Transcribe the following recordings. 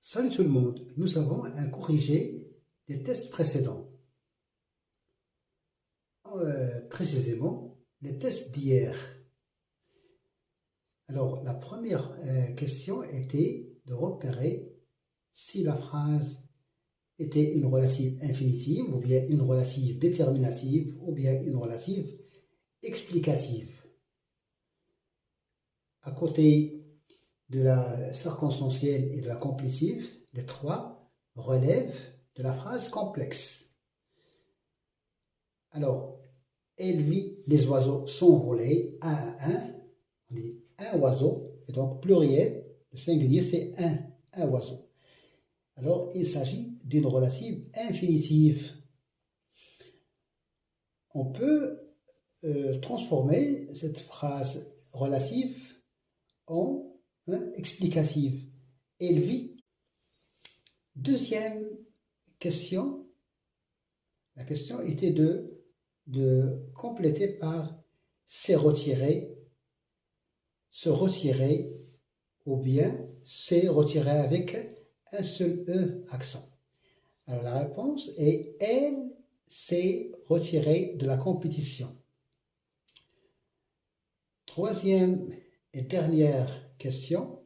Salut tout le monde, nous avons un corrigé des tests précédents. Précisément, les tests d'hier. Alors, la première question était de repérer si la phrase était une relative infinitive, ou bien une relative déterminative, ou bien une relative explicative. À côté de la circonstancielle et de la complétive, les trois relèvent de la phrase complexe. Alors, elle vit les oiseaux s'envoler un à un. On dit un oiseau, et donc pluriel, le singulier c'est un oiseau. Alors, il s'agit d'une relative infinitive. On peut transformer cette phrase relative en explicative. Elle vit. Deuxième question, la question était de compléter par s'est retiré, se retirer, ou bien s'est retiré avec un seul E accent. Alors la réponse est elle s'est retirée de la compétition. Troisième et dernière question,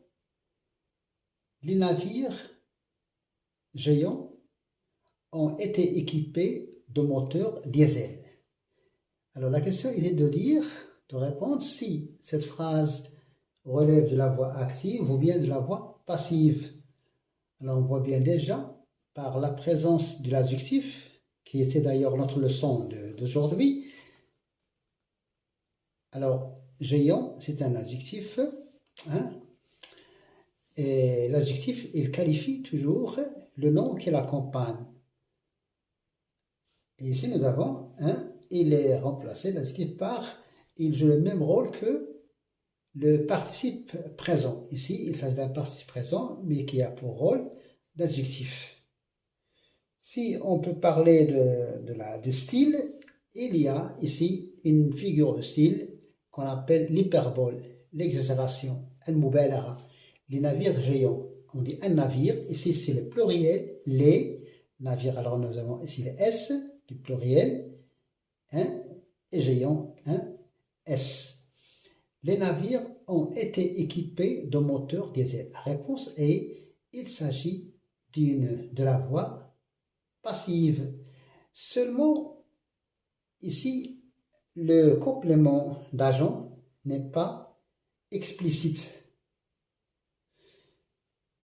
les navires géants ont été équipés de moteurs diesel. Alors la question était de répondre si cette phrase relève de la voix active ou bien de la voix passive. Alors on voit bien déjà par la présence de l'adjectif, qui était d'ailleurs notre leçon d'aujourd'hui. Alors géant, c'est un adjectif, et l'adjectif, il qualifie toujours le nom qui l'accompagne. Et ici nous avons il est remplacé, l'adjectif par, il joue le même rôle que le participe présent. Ici, il s'agit d'un participe présent, mais qui a pour rôle d'adjectif. Si on peut parler de style, il y a ici une figure de style qu'on appelle l'hyperbole, l'exagération, al-mubalagha, les navires géants. On dit un navire, ici c'est le pluriel, les navires. Alors nous avons ici le S du pluriel, et géant, S. Les navires ont été équipés de moteurs diesel. La réponse est il s'agit de la voix passive. Seulement, ici, le complément d'agent n'est pas explicite.